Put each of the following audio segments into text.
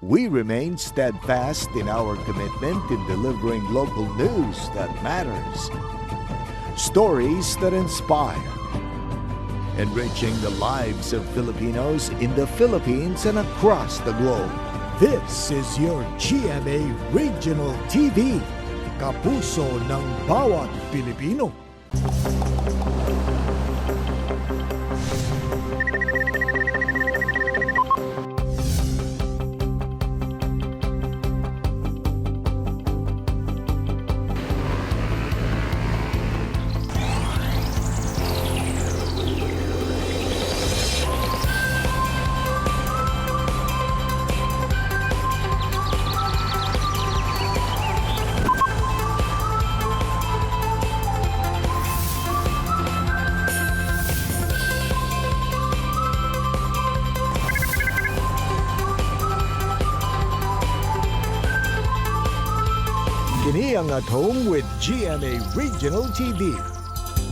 We remain steadfast in our commitment in delivering local news that matters, stories that inspire, enriching the lives of Filipinos in the Philippines and across the globe. This is your GMA Regional TV, kapuso ng bawat Pilipino. Kini ang At Home with GMA Regional TV.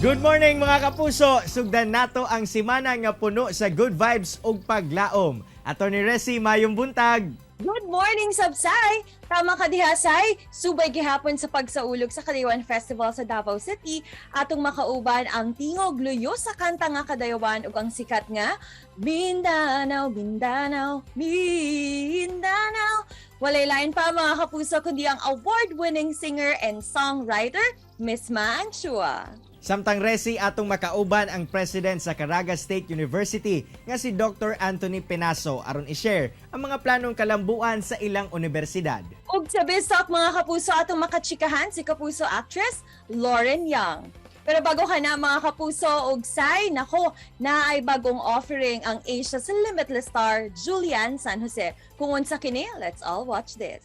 Good morning mga kapuso! Sugdan nato ang simana nga puno sa good vibes ug paglaom. Attorney Resi, mayong buntag! Good morning, Sabsay! Tama ka diha, Say. Subay gihapon sa pagsaulog sa Kadayawan Festival sa Davao City atong makauban ang tingog luyo sa kanta nga kadayawan ug ang sikat nga Mindanao, Mindanao, Mindanao. Walay lain pa mga kapuso kundi ang award-winning singer and songwriter Miss Manchua. Samtang Resi, atong makauban ang president sa Caraga State University nga si Dr. Anthony Penaso aron i-share ang mga planong kalambuan sa ilang universidad. Ug sa Bisok mga kapuso atong makatsikahan si kapuso actress Lauren Young. Pero bago ka na mga kapuso ug say, nako, na ay bagong offering ang Asia's Limitless star Julian San Jose. Kung unsa kini, let's all watch this.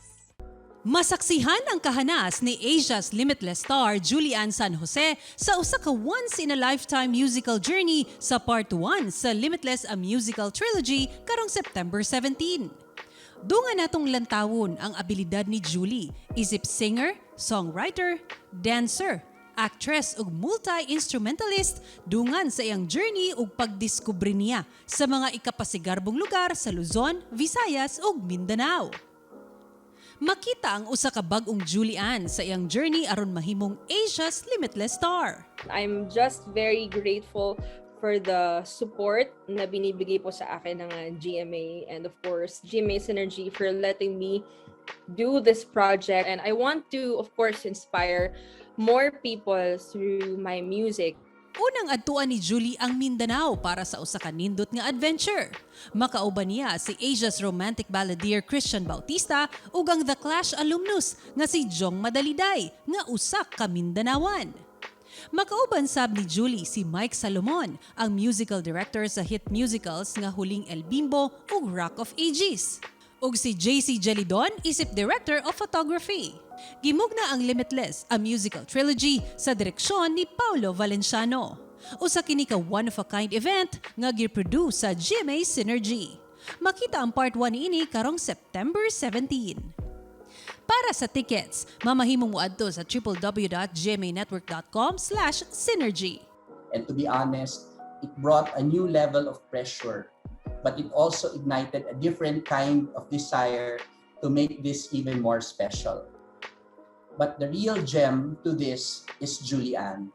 Masaksihan ang kahanas ni Asia's Limitless star Julian San Jose sa usa ka once-in-a-lifetime musical journey sa Part 1 sa Limitless a Musical Trilogy karong September 17. Dungan natong lantawon ang abilidad ni Julie, isip singer, songwriter, dancer, actress ug multi-instrumentalist dungan sa iyang journey ug pagdiskubre niya sa mga ikapasigarbong lugar sa Luzon, Visayas ug Mindanao. Makita ang usa ka bag-ong Julian sa iyang journey aron mahimong Asia's Limitless star. I'm just very grateful for the support na binibigay po sa akin ng GMA and of course GMA Synergy for letting me do this project, and I want to of course inspire more people through my music. Unang adtuan ni Julie ang Mindanao para sa usa ka nindot nga adventure. Makauban niya si Asia's romantic balladeer Christian Bautista ug ang The Clash alumnus nga si Jong Madaliday nga usa ka Mindanawan. Makauban sab ni Julie si Mike Salomon, ang musical director sa hit musicals nga Huling El Bimbo ug Rock of Ages. Ug si JC Gelidon, isip director of photography. Gimugna ang Limitless, a musical trilogy sa direksyon ni Paulo Valenciano. Usa kini ka one-of-a-kind event nga gi-produce sa GMA Synergy. Makita ang part 1 ini karong September 17. Para sa tickets, mamahimong muadto sa www.gmanetwork.com/synergy. And to be honest, it brought a new level of pressure, but it also ignited a different kind of desire to make this even more special. But the real gem to this is Julian.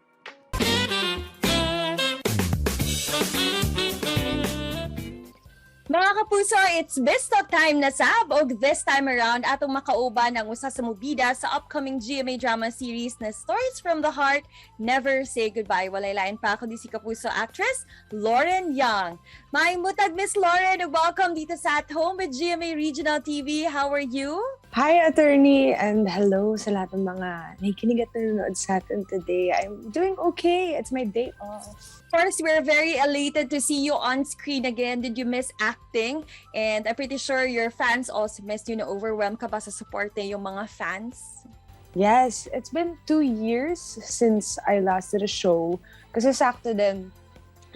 Mga kapuso, it's Bistok time na sab og this time around atong makauban ang usa sa mubida sa upcoming GMA drama series na Stories from the Heart, Never Say Goodbye. Walay lain pa kundi si kapuso actress Lauren Young. Maayong butag Miss Lauren, welcome dito sa At Home with GMA Regional TV. How are you? Hi, attorney, and hello sa lahat ng mga nakikinig at nanonood sa atin today. I'm doing okay. It's my day off. First, we're very elated to see you on screen again. Did you miss acting? And I'm pretty sure your fans also missed you. Na-overwhelmed ka ba sa support yung mga fans? Yes, it's been 2 years since I last did a show. Kasi sakto din,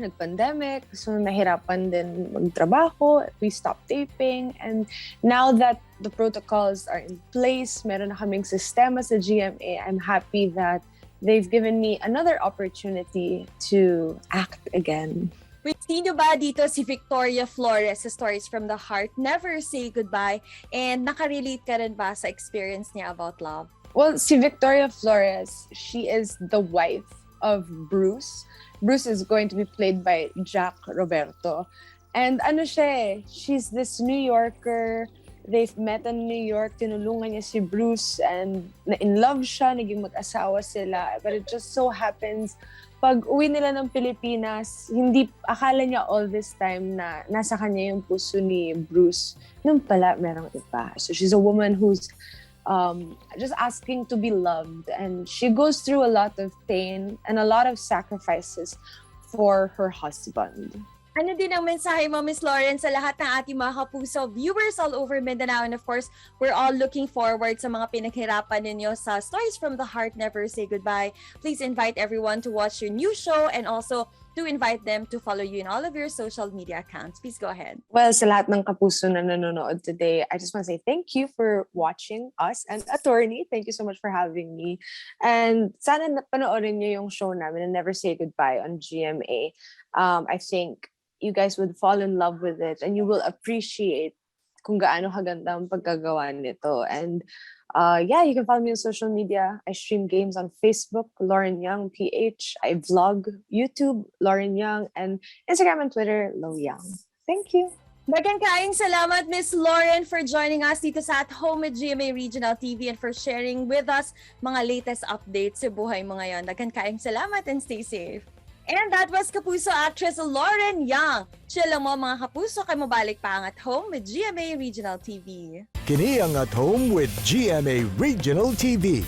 nag-pandemic, so nahirapan din magtrabaho. We stopped taping. And now that the protocols are in place, meron na kaming sistema sa GMA, I'm happy that they've given me another opportunity to act again. Sino ba dito si Victoria Flores sa Stories from the Heart, Never Say Goodbye, and nakarelate ka rin ba sa experience niya about love? Well, si Victoria Flores, she is the wife of Bruce. Bruce is going to be played by Jack Roberto. And ano siya she's this New Yorker. They've met in New York, tinulungan niya si Bruce and in love siya, naging mag-asawa sila. But it just so happens, pag uwi nila ng Pilipinas, hindi, akala niya all this time na nasa kanya yung puso ni Bruce. Nung pala, merong iba. So she's a woman who's just asking to be loved. And she goes through a lot of pain and a lot of sacrifices for her husband. Ano din ang mensahe mo, Miss Lauren, sa lahat ng ating mga kapuso viewers all over Mindanao? And of course, we're all looking forward sa mga pinaghirapan ninyo sa Stories from the Heart, Never Say Goodbye. Please invite everyone to watch your new show and also to invite them to follow you in all of your social media accounts. Please go ahead. Well, sa lahat ng kapuso na nanonood today, I just want to say thank you for watching us. And attorney, thank you so much for having me. And sana panoorin niyo yung show namin, Never Say Goodbye on GMA. I think you guys would fall in love with it and you will appreciate kung gaano kaganda ang pagkagawa nito. And yeah, you can follow me on social media. I stream games on Facebook, Lauren Young PH. I vlog YouTube, Lauren Young, and Instagram and Twitter, Lo Young. Thank you. Daghang kaayong salamat, Miss Lauren, for joining us dito sa At Home with GMA Regional TV and for sharing with us mga latest updates sa buhay mo ngayon. Daghang kaayong salamat and stay safe. And that was Kapuso actress Lauren Young. Chill lang mo mga kapuso, kay mabalik pa ang At Home with GMA Regional TV. Kini ang At Home with GMA Regional TV.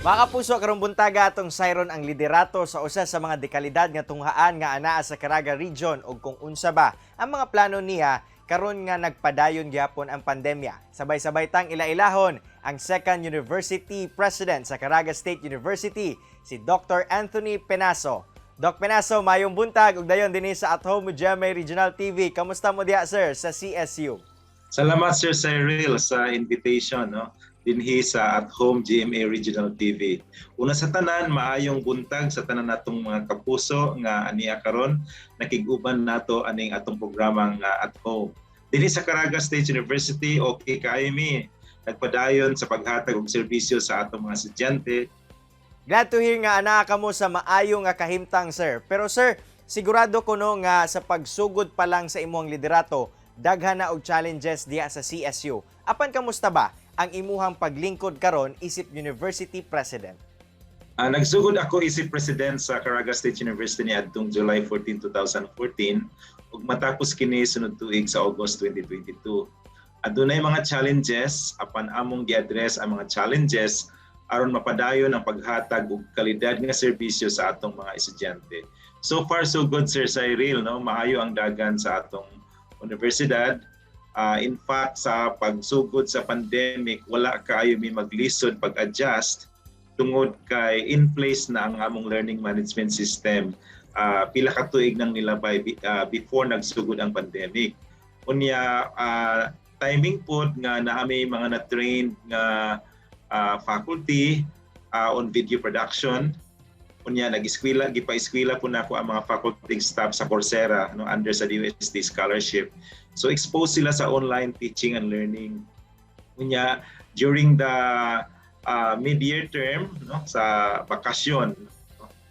Mga kapuso, karong buntaga atong sayron ang liderato sa usa sa mga dekalidad nga tunghaan nga anaa sa Caraga Region ug kung unsa ba ang mga plano niya karon nga nagpadayon gyapon ang pandemya. Sabay-sabay tang ilailahon ang Second University President sa Caraga State University, si Dr. Anthony Penaso. Doc Penaso, mayong buntag ug dayon dinhi sa At Home with GMA Regional TV. Kamusta mo diha, sir, sa CSU? Salamat, Sir Cyril, sa invitation dinhi sa At Home GMA Regional TV. Una sa tanan, maayong buntag sa tanan natong mga kapuso nga aniya karon nakig-uban nato aning atong programa nga At Home. Dinhi sa Caraga State University, okay kaayo mi nagpadayon sa paghatag og serbisyo sa atong mga estudyante. Glad to hear nga anaa kamo sa maayo nga kahimtang, sir. Pero sir, sigurado ko no nga sa pagsugod pa lang sa imong liderato, daghan na og challenges diha sa CSU. Apan kamusta ba ang imuhang paglingkod karon isip University President? Nagsugod ako isip President sa Caraga State University ni adtong July 14, 2014 ug matapos kini sunod tuig sa August 2022. Adunay mga challenges, apan among gi-address ang mga challenges aron mapadayon ang paghatag og kalidad nga serbisyo sa atong mga estudyante. So far so good, Sir Cyril, no? Maayo ang dagan sa atong universidad. In fact, sa pagsugod sa pandemic, wala kaayo mi maglisod, pag-adjust tungod kay in place na ang among learning management system. Pila ka tuig nang nilabay before nagsugod ang pandemic. Unya timing pod nga naami mga na-trained nga faculty on video production. Unya nag-eskwela, gipa-eskwela po nako ang mga faculty staff sa Coursera no under sa DOST scholarship. So exposed sila sa online teaching and learning. Unya during the mid-year term no sa bakasyon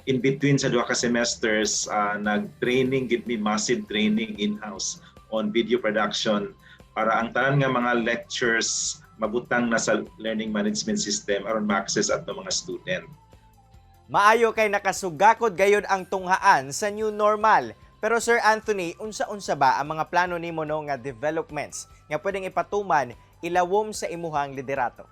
in between sa duha ka semesters, nag-training, give me massive training in-house on video production para ang tanan nga mga lectures mabutang na sa learning management system aron ma-access ato mga student. Maayo kay nakasugakod gayud ang tunghaan sa new normal. Pero Sir Anthony, unsa-unsa ba ang mga plano nimo no nga developments nga pwedeng ipatuman ilawom sa imuhang liderato?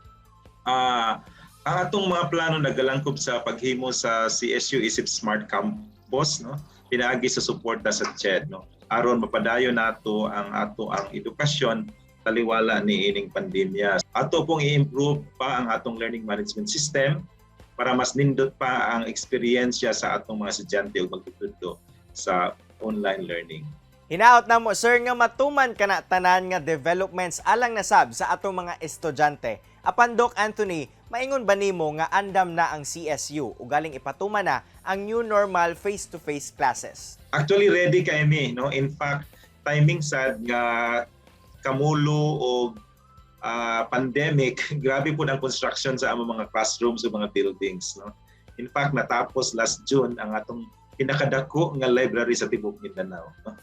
Ang atong mga plano nagalangkob sa paghimo sa CSU isip Smart Campus no pinaagi sa suporta sa CHED no aron mapadayon nato ang edukasyon taliwala ni ining pandemya. Ato pong i-improve pa ang atong learning management system para mas nindot pa ang eksperyensya sa atong mga estudyante ug magtutudto sa online learning. Hinaot na mo, sir, nga matuman ka na tanan nga developments alang nasab sa atong mga estudyante. Apan Doc Anthony, Maingon ba nimo nga andam na ang CSU o galing ipatuman na ang new normal face-to-face classes? Actually ready kami, no? In fact, timing sad nga kamulo o pandemic, grabe po ang construction sa among mga classrooms o mga buildings, no? In fact, natapos last June ang atong pinakadako nga library sa tibuok Mindanao, no?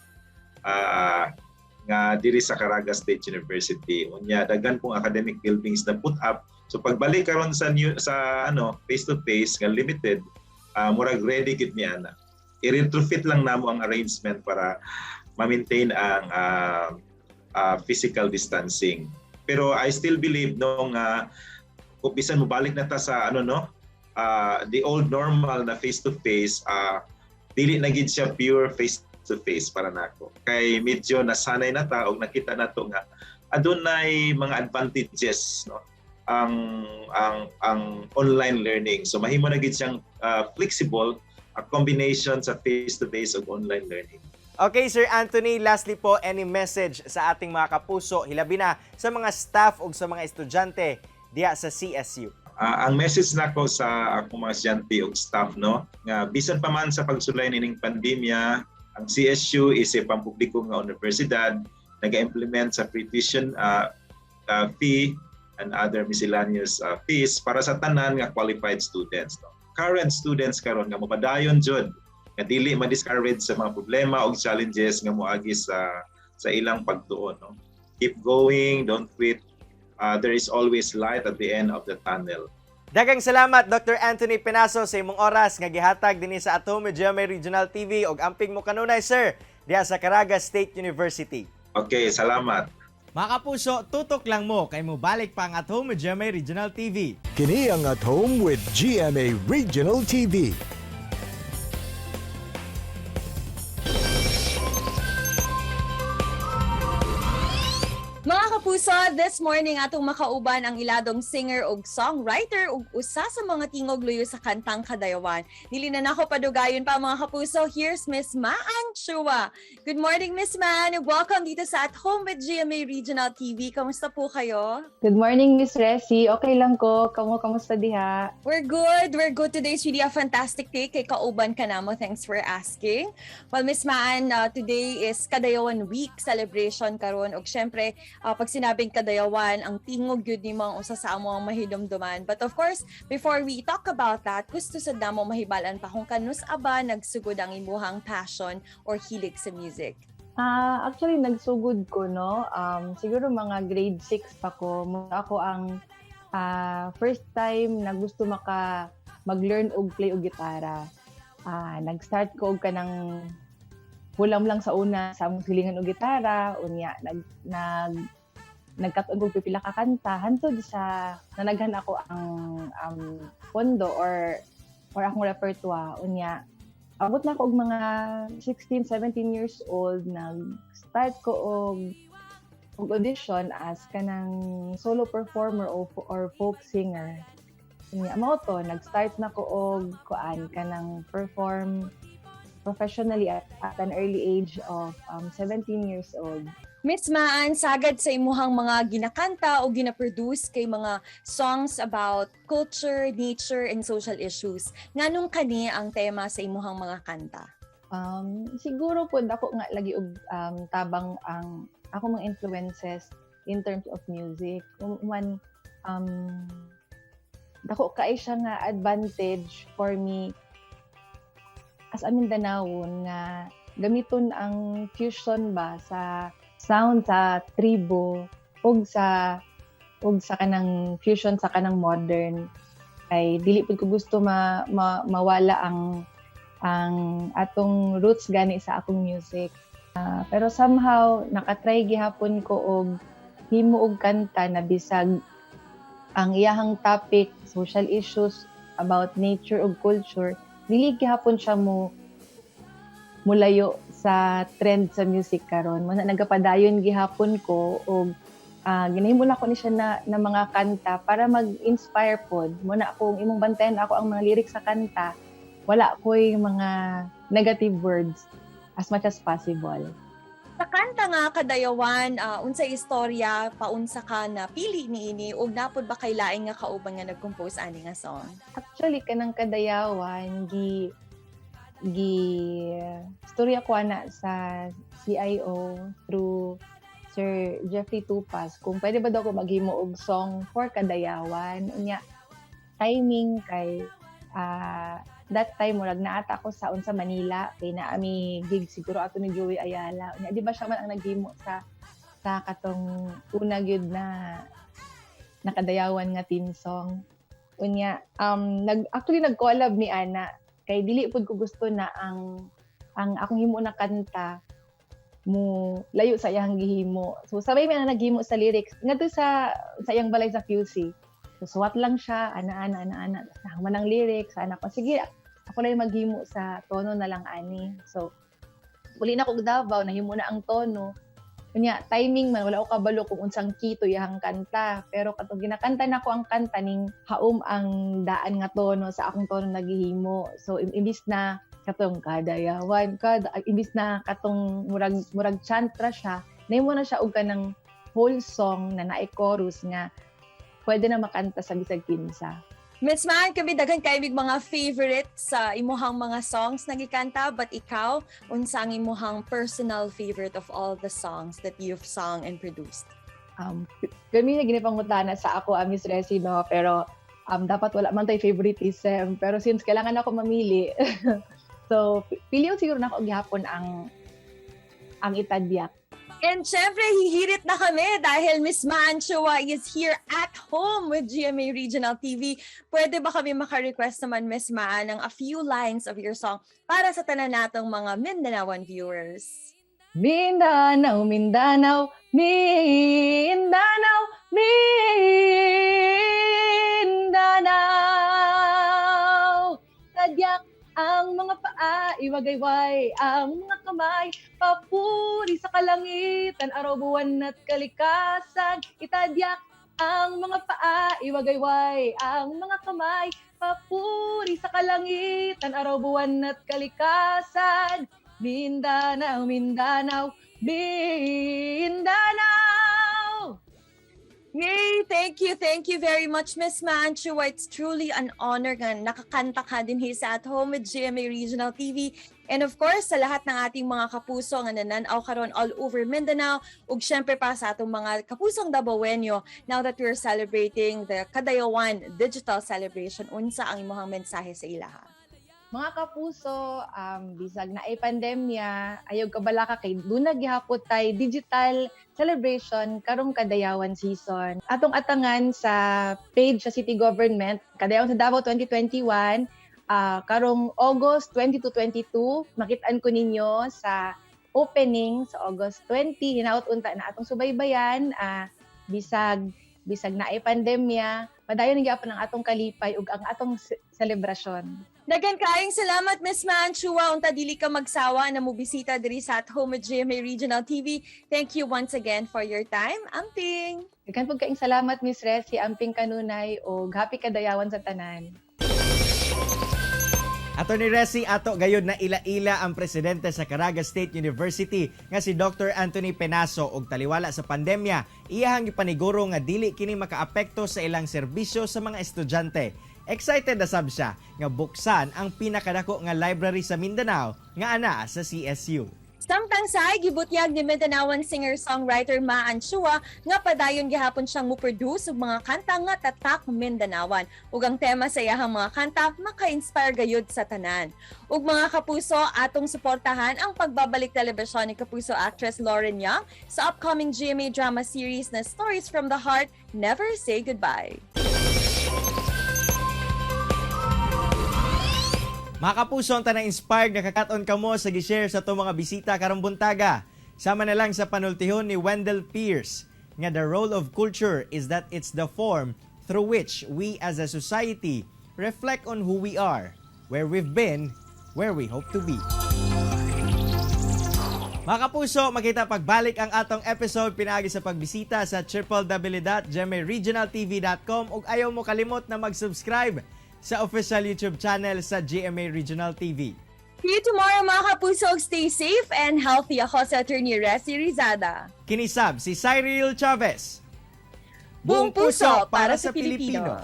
Nga diri sa Caraga State University. Unya daghan pong academic buildings na put up. So pagbalik karon sa face to face nga limited, murag ready gid mi ana. I-retrofit lang namo ang arrangement para ma-maintain ang physical distancing. Pero I still believe kung bisan mo balik na ta sa the old normal na face to face, dili na gid siya pure face to face para nako. Kay medyo nasanay na ta og nakita nato nga adunay mga advantages, no, ang online learning. So mahimo na gid siyang flexible, a combination sa face to face ug online learning. Okay, Sir Anthony, lastly po, any message sa ating mga kapuso, hilabi na sa mga staff o sa mga estudyante diya sa CSU? Ang message nako sa akong mga estudyante o staff, no, nga bisan pa man sa pagsulay nining pandemya, ang CSU is a pampubliko nga universidad, nag-implement sa free tuition fee and other miscellaneous fees para sa tanan nga qualified students, no. Current students karon nga mopadayon jud nga dili ma-discourage sa mga problema o challenges nga moagi sa ilang pagtuon, no. Keep going, don't quit. There is always light at the end of the tunnel. Daghang salamat Dr. Anthony Penaso sa imong oras nga gihatag dinhi sa Atome GMA Regional TV ug amping mo kanunay sir diha sa Caraga State University. Okay, salamat. Mga kapuso, tutok lang mo kay mo balik pa ang Atome GMA Regional TV. Kini ang At Home with GMA Regional TV. Mga kapuso, this morning atong makauban ang iladong singer ug songwriter ug usa sa mga tingog luyo sa kantang Kadayawan. Dili na nako padugayon pa mga kapuso. Here's Miss Maan Chua. Good morning Miss Maan ug welcome dito sa At Home with GMA Regional TV. Kamusta po kayo? Good morning Miss Resi. Okay lang ko. Kamusta diha? We're good. We're good. Today is really a fantastic day kay kauban ka namo. Thanks for asking. Well Miss Maan, today is Kadayawan Week celebration karon ug syempre pag sinabing Kadayawan, ang tingog yun ni mga usa sa among mahidumduman. But of course, before we talk about that, gusto sa damo mahibalan pa kung kanus aba nagsugod ang imuhang passion or hilig sa music. Actually, nagsugod ko, no? Siguro mga grade 6 pa ko. Ako ang first time na gusto mag-learn og play og gitara. Nag-start ko og kanang hulam lang sa una sa among silingan og gitara, unya nagkatuon ko pipila ka kanta hantod sa nanaghan ako ang pondo or akong repertoire, unya abot na ko og mga 16 17 years old, nag-start ko og audition as kanang solo performer or folk singer. Unya mao to, nag-start na ko og kanang perform professionally at an early age of 17 years old. Miss Maan, sagad sa imuhang mga ginakanta o ginaproduce kay mga songs about culture, nature, and social issues. Nganong kani ang tema sa imuhang mga kanta? Siguro po dako nga lagi og tabang ang ako mga influences in terms of music. Dako kay siya nga advantage for me as a Mindanaon nga gamiton ang fusion ba sa sound sa tribo ug sa kanang fusion sa kanang modern, ay dili pud ko gusto mawala ang atong roots gani sa akong music. Pero somehow nakatry gihapon ko og himo og kanta na bisag ang iyahang topic, social issues about nature ug culture, dili gihapon siya mulayo sa trend sa music karon. Mo na nagapadayon gihapon ko og ginahimo ko ni siya na mga kanta para mag-inspire pod. Mo na akong imong bantayan ako ang mga lyrics sa kanta. Wala ko'y mga negative words as much as possible. Sa kanta nga kadayawan, unsay istorya paunsa ka na pili niini ug napod ba kay laing nga kauban nga nag-compose ani nga song? Actually, kanang kadayawan, storya ko na sa CIO through Sir Jeffrey Tupas kung pwede ba daw ko maghimo og song for kadayawan. Unya, timing kay that time murag naata ko sa Manila kay naami gig siguro ato ni Joey Ayala. Unya, di ba siya man ang naghimo sa katong una gyud na nakadayawan nga team song. Unya, nag-collab ni Ana kay dili pud ko gusto na ang akong himo na kanta mo layo sa iyang gihimo. So sabay man na naghimo sa lyrics ngadto sa iyang balay sa QC. So suwat lang siya, ana. Naman ang lyrics, ana ko sige, ako lang maghimo sa tono na lang ani. So uli na kog Davao, nahimo na ang tono. Kunya timing man wala ko kabalo kung unsang key to iyang kanta, pero katong ginakanta nako ang kanta ning haom ang daan nga tono sa akong tono nagihimo. So imbis na katong kadayawan imbis na katong murag chantra siya, nahimo na siya og kanang whole song na naay chorus nga pwede na makanta sa bisag kinsa. Miss Man, kami daghan kay mga favorite sa imuhang mga songs nagikanta, but ikaw, unsa ang imuhang personal favorite of all the songs that you've sung and produced? Kami na ginipangutana sa ako, Miss Resi, no? Pero dapat wala man tayo favoritism. Pero since kailangan ako mamili, so piliyon siguro na ako gihapon ang Itadyak. And syempre, hihirit na kami dahil Miss Manchua is here at home with GMA Regional TV. Pwede ba kami maka-request naman, Miss Man, ng a few lines of your song para sa tanan natong mga Mindanaoan viewers? Mindanao, Mindanao, Mindanao, Mindanao. Tadyak ang mga paa, iwagayway ang mga kamay, papuri sa kalangitan, araw, buwan at kalikasan. Itadyak ang mga paa, iwagayway ang mga kamay, papuri sa kalangitan, araw, buwan at kalikasan. Mindanao, Mindanao, Mindanao. Yay! Thank you very much, Miss Manchua. It's truly an honor nga nakakanta ka din sa At Home with GMA Regional TV. And of course, sa lahat ng ating mga kapuso nga nananaw karon all over Mindanao, ug syempre pa sa atong mga kapusong Dabawenyo, now that we're celebrating the Kadayawan Digital Celebration, unsa ang imong mensahe sa ilaha? Mga kapuso, bisag na ay pandemya, ayaw kabalaka kay dunag gihapon tay digital celebration karong Kadayawan season. Atong atangan sa page sa City Government, Kadayawan sa Davao 2021, karong August 20 to 22, makitaan ko ninyo sa opening sa August 20, hinaut unta na atong subaybayan, bisag na ay pandemya, padayon gyapon ang atong kalipay ug ang atong selebrasyon. Dagan kaayong salamat, Miss Manchua. Unta dili ka magsawa na mobisita diri sa At Home with GMA Regional TV. Thank you once again for your time. Amping! Dagan po kaayong salamat, Miss Resi. Amping kanunay o happy Kadayawan sa tanan. Attorney Resi, ato gayud na ila-ila ang presidente sa Caraga State University nga si Dr. Anthony Penaso og taliwala sa pandemya. Iyahang ipaniguro nga dili kini makaapekto sa ilang serbisyo sa mga estudyante. Excited na sab siya nga buksan ang pinakadako nga library sa Mindanao nga ana sa CSU. Samtang sa gibutyag ni Mindanaoan singer-songwriter Maan Chua nga padayon gihapon siyang mo-produce og mga kanta nga tatak Mindanaoan. Ug ang tema sa iyahang mga kanta maka-inspire gayud sa tanan. Ug mga kapuso, atong suportahan ang pagbabalik telebisyon ni kapuso actress Lauren Young sa upcoming GMA drama series na Stories from the Heart, Never Say Goodbye. Mga kapuso, ang tanang-inspired nga kakaton kamo sa gishare sa itong mga bisita karong buntaga. Sama na lang sa panultihon ni Wendell Pierce nga the role of culture is that it's the form through which we as a society reflect on who we are, where we've been, where we hope to be. Mga kapuso, makita pagbalik ang atong episode pinaagi sa pagbisita sa www.gmaregionaltv.com ug ayaw mo kalimot na mag-subscribe sa official YouTube channel sa GMA Regional TV. See you tomorrow mga kapuso. Stay safe and healthy. Ako si Attorney Resi Rizada. Kinisab si Cyril Chavez. Buong puso para sa Pilipino.